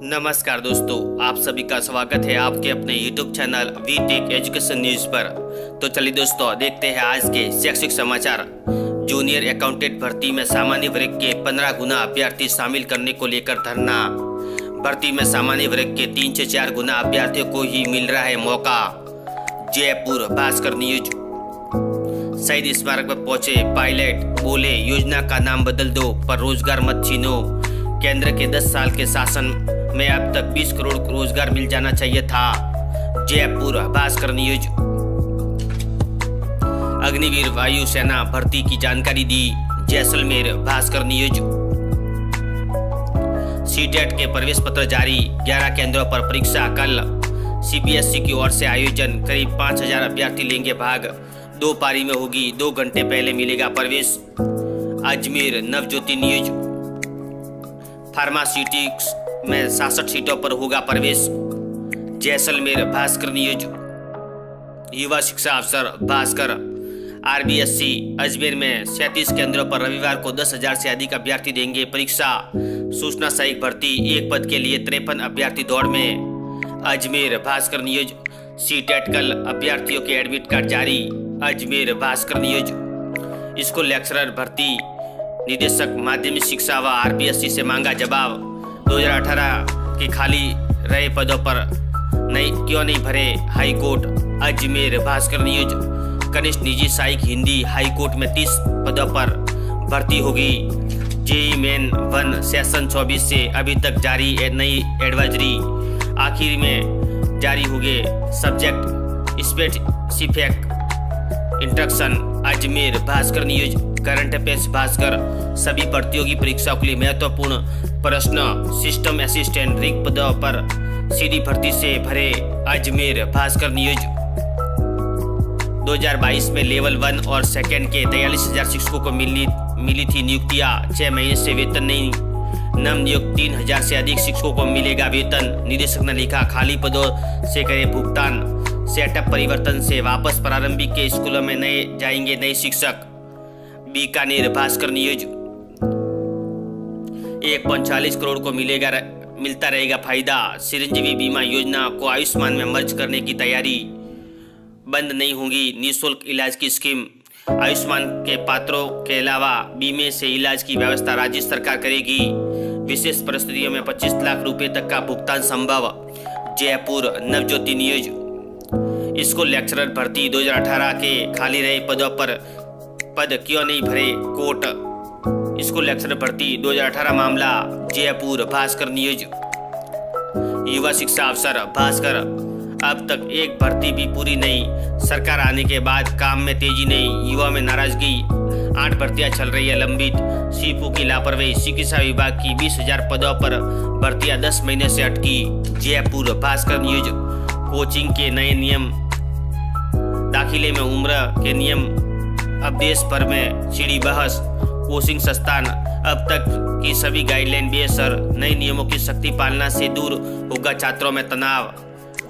नमस्कार दोस्तों, आप सभी का स्वागत है आपके अपने YouTube channel we tech education news पर। तो चलिए दोस्तों, देखते हैं आज के शैक्षिक समाचार। जूनियर अकाउंटेंट भर्ती में सामान्य वर्ग के 15 गुना अभ्यर्थी शामिल करने को लेकर धरना। भर्ती में सामान्य वर्ग के 3 से 4 गुना अभ्यर्थियों को ही मिल रहा है मौका। जयपुर भास्कर न्यूज। शहीद स्मारक पर पहुंचे पायलट, बोले योजना का नाम बदल दो पर रोजगार मत छीनो। केंद्र के 10 साल के शासन में अब तक 20 करोड़ रोजगार मिल जाना चाहिए था। जयपुर भास्कर न्यूज। अग्निवीर वायुसेना भर्ती की जानकारी दी जैसलमेर भास्कर न्यूज। सीटेट के प्रवेश पत्र जारी, 11 केंद्रों पर परीक्षा कल। सीबीएसई की ओर से आयोजन, करीब 5000 अभ्यर्थी लेंगे भाग। 2 पारी में होगी, 2 घंटे पहले मिलेगा प्रवेश। अजमेर नवज्योति न्यूज। फार्मास्यूटिक्स में 66 सीटों पर होगा प्रवेश। जैसलमेर भास्कर न्यूज। युवा शिक्षा अफसर भास्कर। आरबीएससी अजमेर में 37 केंद्रों पर रविवार को 10,000 से अधिक अभ्यर्थी देंगे परीक्षा। सूचना सहायक भर्ती, 1 पद के लिए 53 अभ्यर्थी दौड़ में। अजमेर भास्कर न्यूज। सीटेट कल, अभ्यर्थियों के एडमिट कार्ड जारी। Ajmer Bhaskar news. School lecturer भर्ती, निदेशक माध्यमिक शिक्षा व आरबीएससी से मांगा जवाब। 2018 के खाली रहे पदों पर क्यों नहीं भरे high court. Ajmer Bhaskar news. कनिष्ठ निजी सहायक हिंदी, हाई कोर्ट में 30 पदों पर भर्ती होगी। जेईई मेन 1 सेशन 24 से अभी तक जारी नई एडवाइजरी, आखिर में जारी होंगे subject specific instruction. Ajmer Bhaskar news. Current affairs Bhaskar. सभी प्रतियोगी परीक्षाओं के लिए महत्वपूर्ण प्रश्न सिस्टम असिस्टेंट रिक्त पदों पर सीधी भर्ती से भरे। अजमेर भास्कर न्यूज। 2022 में लेवल 1 और 2 के 43,000 शिक्षकों को मिली थी नियुक्तियां। 6 महीने से वेतन नहीं। नव नियुक्त 3,000 से अधिक शिक्षकों को मिलेगा वेतन। निदेशक ने लिखा, खाली पदों से करे भुगतान। सेटअप परिवर्तन से वापस प्रारंभिक के स्कूलों में जाएंगे नए शिक्षक। बीकानेर भास्कर न्यूज। 1.45 करोड़ को मिलता रहेगा फायदा। चिरंजीवी बीमा योजना को आयुष्मान में मर्ज करने की तैयारी। बंद नहीं होगी निःशुल्क इलाज की स्कीम। आयुष्मान के पात्रों के अलावा बीमे से इलाज की व्यवस्था राज्य सरकार करेगी। विशेष परिस्थितियों में 25 लाख रुपए तक का भुगतान संभव। Jaipur Navjyoti news. School lecturer भर्ती, 2018 के खाली रहे पदों पर पद क्यों नहीं भरे कोर्ट। स्कूल लेक्चरर भर्ती 2018 मामला। जयपुर भास्कर न्यूज। युवा शिक्षा अफसर भास्कर। अब तक एक भर्ती भी पूरी नहीं, सरकार आने के बाद काम में तेजी नहीं, युवा में नाराजगी। 8 भर्तियां चल रही है लंबित। सीपू की लापरवाही, चिकित्सा विभाग की 20,000 पदों पर भर्तियां 10 महीने से अटकी। जयपुर भास्कर न्यूज। कोचिंग के नए नियम, दाखिले में उम्र के नियम, अब देश भर में छिड़ी बहस। कोचिंग संस्थान, अब तक की सभी गाइडलाइन बेअसर, नए नियमों की सख्ती पालना से दूर होगा छात्रों में तनाव।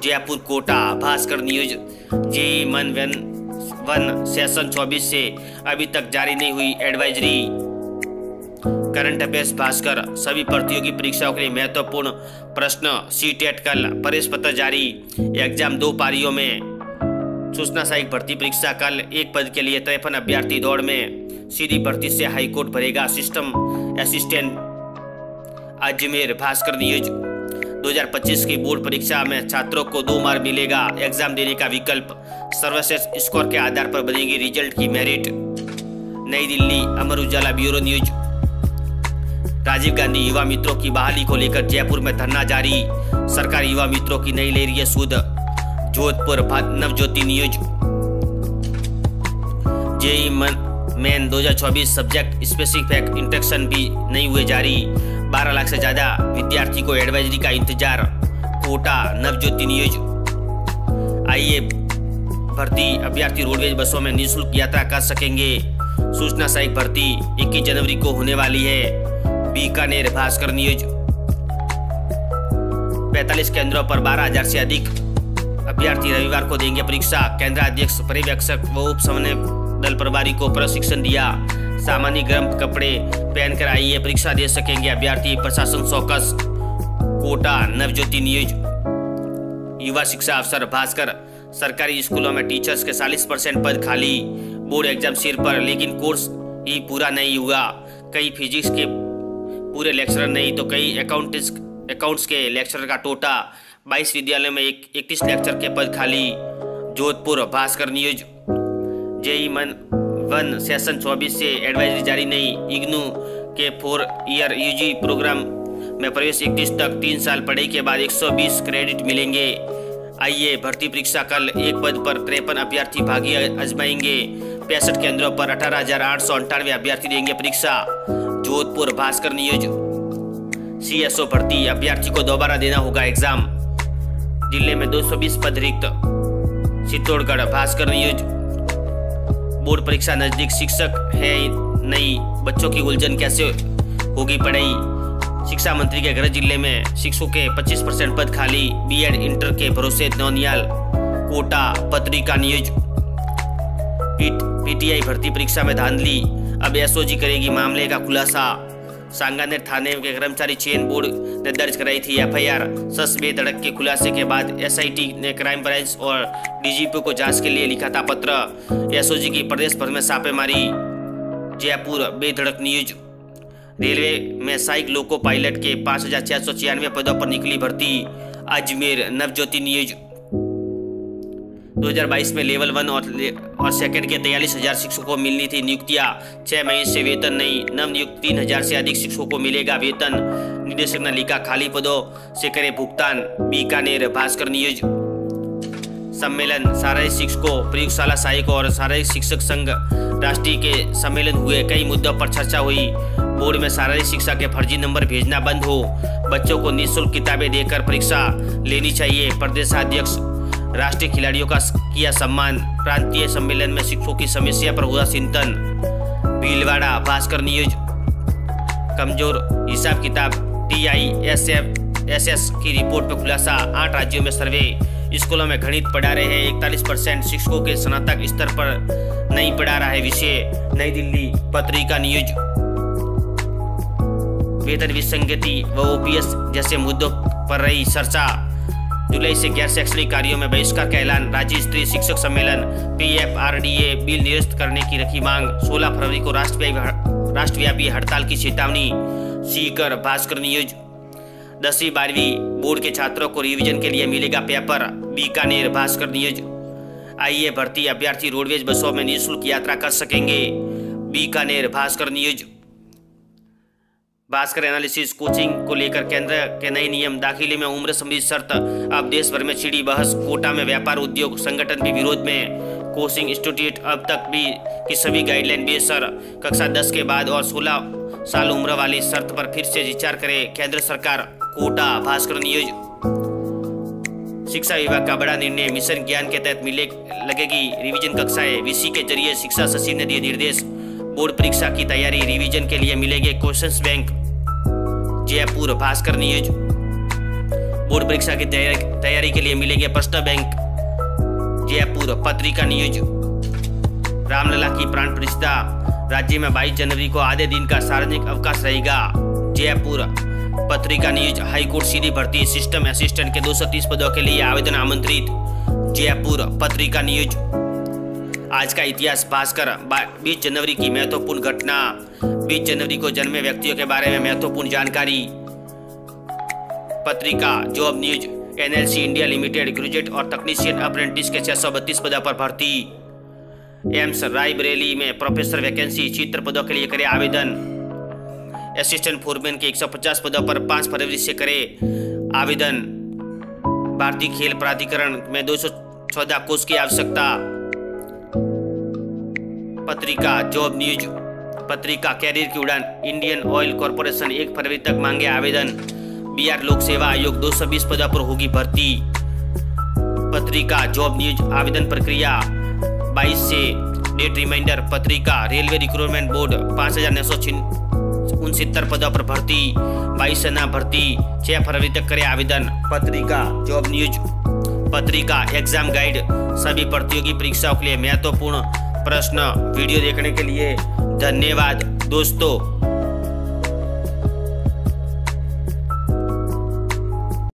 Jaipur Kota Bhaskar news. JEE main 1 session 24 से अभी तक जारी नहीं हुई एडवाइजरी। Current affairs Bhaskar. सभी प्रतियोगी परीक्षाओं के लिए महत्वपूर्ण प्रश्न सीटेट कल, प्रवेश पत्र जारी। एग्जाम 2 पारियों में। सूचना सहायक भर्ती परीक्षा कल, 1 पद के लिए 53 अभ्यर्थी दौड़ में। सीधी भर्ती से हाईकोर्ट भरेगा system assistant. Ajmer Bhaskar news. 2025 की बोर्ड परीक्षा में छात्रों को 2 बार मिलेगा एग्जाम देने का विकल्प। सर्वश्रेष्ठ स्कोर के आधार पर बनेगी रिजल्ट की मेरिट। नई दिल्ली अमर उजाला ब्यूरो न्यूज। राजीव गांधी युवा मित्रों की बहाली को लेकर जयपुर में धरना जारी। सरकार युवा मित्रों की नहीं ले रही है सुध। Jodhpur Navjyoti news. JEE main 2024 subject specific instruction भी नहीं हुए जारी। 12 लाख से ज्यादा विद्यार्थी को एडवाइजरी का इंतजार। कोटा नवज्योति न्यूज। आइए भर्ती अभ्यर्थी रोडवेज बसों में निःशुल्क यात्रा कर सकेंगे। सूचना सहायक भर्ती 21 जनवरी को होने वाली है। बीकानेर भास्कर न्यूज। 45 केंद्रों पर 12,000 से अधिक अभ्यर्थी रविवार को देंगे परीक्षा। केंद्राध्यक्ष, पर्यवेक्षक व उप समन्वय दल प्रभारी को प्रशिक्षण दिया। सामान्य गर्म कपड़े पहनकर आइए परीक्षा दे सकेंगे अभ्यर्थी, प्रशासन चौकस। कोटा नवज्योति नियोजन। युवा शिक्षा अफसर भास्कर, सरकारी स्कूलों में टीचर्स के 40% पद खाली, बोर्ड एग्जाम सिर पर लेकिन कोर्स ही पूरा नहीं हुआ। कई फिजिक्स के पूरे लेक्चरर नहीं तो कई अकाउंट्स के लेक्चरर का टोटा। 22 विद्यालयों में 31 लेक्चर के पद खाली। जोधपुर भास्कर नियोजन। जेई वन सेशन 24 से एडवाइजरी जारी नहीं। इग्नू के 4 ईयर यूजी प्रोग्राम में प्रवेश 31 तक 3 साल पढ़ाई के बाद 120 क्रेडिट मिलेंगे। आइए भर्ती परीक्षा कल, एक पद पर 53 अभ्यर्थी भागी आजमाएंगे। 65 केंद्रों पर 18,898 अभ्यर्थी देंगे परीक्षा। जोधपुर भास्कर नियोजन। CSO भर्ती, अभ्यर्थी को दोबारा देना होगा एग्जाम। जिले में 220 पद रिक्त। चित्तौड़गढ़ भास्कर नियोजन। बोर्ड परीक्षा नजदीक, शिक्षक है नहीं, बच्चों की उलझन कैसे होगी पढ़ाई। शिक्षा मंत्री के गृह जिले में शिक्षकों के 25% पद खाली। B.Ed इंटर के भरोसे नौनियाल। कोटा पत्रिका नियोजन। PTI भर्ती परीक्षा में धांधली, अब SOG करेगी मामले का खुलासा। सांगानेर थाने के कर्मचारी चयन बोर्ड ने दर्ज कराई थी FIR। सस बेधड़क के खुलासे के बाद SIT ने क्राइम ब्रांच और DGP को जांच के लिए लिखा था पत्र। SOG की प्रदेश भर में छापेमारी। जयपुर बेधड़क नियोजन। रेलवे में सहायक लोको पायलट के 5,496 पदों पर निकली भर्ती। अजमेर नवज्योति नियोजन। 2022 में लेवल 1 और सेकंड के 43,000 शिक्षकों को मिलनी थी नियुक्तियां। 6 महीने से वेतन नहीं। नवनियुक्त 3,000 से अधिक शिक्षकों को मिलेगा वेतन। निदेशक ने लिखा खाली पदों से करे भुगतान। बीकानेर भास्कर नियोजन। सम्मेलन, शारीरिक शिक्षकों, प्रयोगशाला सहायकों और शारीरिक शिक्षक संघ राष्ट्रीय के सम्मेलन हुए। कई मुद्दों पर चर्चा हुई। बोर्ड में शारीरिक शिक्षा के फर्जी नंबर भेजना बंद हो। बच्चों को निःशुल्क किताबें देकर परीक्षा लेनी चाहिए। प्रदेशाध्यक्ष राष्ट्रीय खिलाड़ियों का किया सम्मान। प्रांतीय सम्मेलन में शिक्षकों की समस्या पर हुआ चिंतन। भीलवाड़ा भास्कर नियोजन। कमजोर हिसाब किताब, TISS की रिपोर्ट पर खुलासा। 8 राज्यों में सर्वे। स्कूलों में गणित पढ़ा रहे हैं 41%। शिक्षकों के स्नातक स्तर पर नहीं पढ़ा रहा है विषय। नई दिल्ली पत्रिका नियोजन। वेतन विसंगति व OPS जैसे मुद्दों पर रही चर्चा। जुलाई से गैर शैक्षणिक कार्यों में बहिष्कार का ऐलान। राज्य स्तरीय शिक्षक सम्मेलन। PFRDA बिल निरस्त करने की रखी मांग। 16 फरवरी को राष्ट्रव्यापी हड़ताल की चेतावनी। सीकर भास्कर नियोजन। 10वीं 12वीं बोर्ड के छात्रों को रिवीजन के लिए मिलेगा पेपर। बीकानेर भास्कर नियोजन। आइए भर्ती अभ्यर्थी रोडवेज बसों में निःशुल्क यात्रा कर सकेंगे। बीकानेर भास्कर नियोजन। भास्कर एनालिसिस। कोचिंग को लेकर केंद्र के नए नियम। दाखिले में उम्र संबंधी शर्त। अब देश भर में छिड़ी बहस। कोटा में व्यापार उद्योग संगठन भी विरोध में। कोचिंग इंस्टीट्यूट अब तक भी की सभी गाइडलाइन बेअसर। कक्षा 10 के बाद और 16 साल उम्र वाली शर्त पर फिर से विचार करे केंद्र सरकार। कोटा भास्कर नियोजन। शिक्षा विभाग का बड़ा निर्णय। मिशन ज्ञान के तहत लगेगी रिवीजन कक्षाएं। VC के जरिए शिक्षा सचिव ने दिए निर्देश। बोर्ड परीक्षा की तैयारी, रिवीजन के लिए मिलेंगे क्वेश्चंस बैंक। जयपुर भास्कर नियोजन। बोर्ड परीक्षा की तैयारी के लिए मिलेंगे प्रश्न बैंक। जयपुर पत्रिका नियोजन। रामलला की प्राण प्रतिष्ठा। राज्य में 22 जनवरी को आधे दिन का सार्वजनिक अवकाश रहेगा। जयपुर पत्रिका नियोजन। हाईकोर्ट सीधी भर्ती सिस्टम असिस्टेंट के 230 पदों के लिए आवेदन आमंत्रित। जयपुर पत्रिका नियोजन। आज का इतिहास भास्कर। 20 जनवरी की महत्वपूर्ण घटना। 20 जनवरी को जन्मे व्यक्तियों के बारे में महत्वपूर्ण जानकारी। पत्रिका job news. NLC India limited graduate और तकनीशियन अप्रेंटिस के 632 पदों पर भर्ती। एम्स रायबरेली में प्रोफेसर वैकेंसी। चित्र पदों के लिए करे आवेदन। असिस्टेंट फोरमैन के 150 पदों पर 5 फरवरी से करे आवेदन। भारतीय खेल प्राधिकरण में 214 कोर्स की आवश्यकता। पत्रिका जॉब न्यूज। पत्रिका कैरियर की उड़ान। इंडियन ऑयल कॉर्पोरेशन 1 फरवरी तक मांगे आवेदन। बिहार लोक सेवा आयोग 220 पदों पर होगी भर्ती। पत्रिका जॉब न्यूज। आवेदन प्रक्रिया 22 से डेट रिमाइंडर। पत्रिका रेलवे रिक्रूटमेंट बोर्ड 5,969 पदों पर भर्ती। 22 सेना भर्ती 6 फरवरी तक करे आवेदन। पत्रिका जॉब न्यूज। पत्रिका एग्जाम गाइड। सभी प्रतियोगी परीक्षाओं के लिए महत्वपूर्ण प्रश्न। वीडियो देखने के लिए धन्यवाद दोस्तों।